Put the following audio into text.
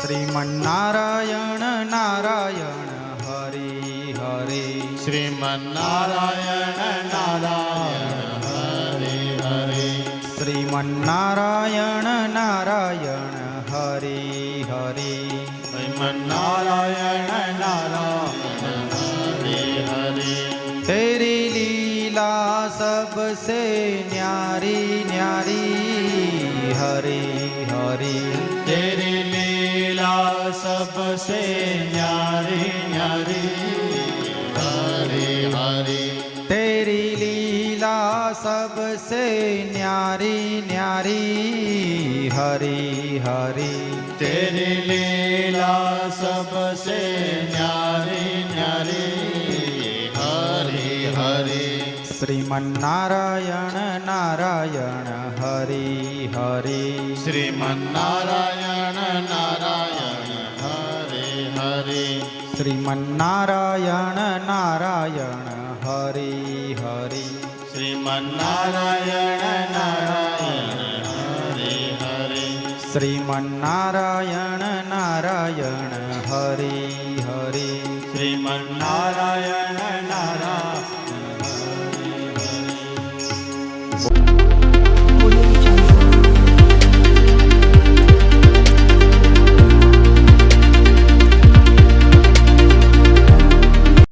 શ્રીમન્નારાયણ નારાયણ હરિ હરિ. શ્રીમન્નારાયણ નારાયણ હરિ હરિ. શ્રીમન્નારાયણ નારાયણ હરિ હરિ. શ્રીમન્નારાયણ નારાયણ હરિ હરિ. तेरी लीला सबसे न्यारी न्यारी हरि हरि. तेरी लीला सबसे न्यारी न्यारी हरि हरि. तेरी लीला सबसे न्यारी न्यारी हरि हरि. तेरी लीला सबसे न्यारी न्यारी हरि हरि. श्रीमन्नारायण नारायण हरि हरि. श्रीमन्नारायण नारायण हरि हरि. श्रीमन्नारायण नारायण हरि हरि. श्रीमन्नारायण नारायण हरि हरि. श्रीमन्नारायण नारायण हरि हरि. श्रीमन्नारायण नारायण हरि हरि.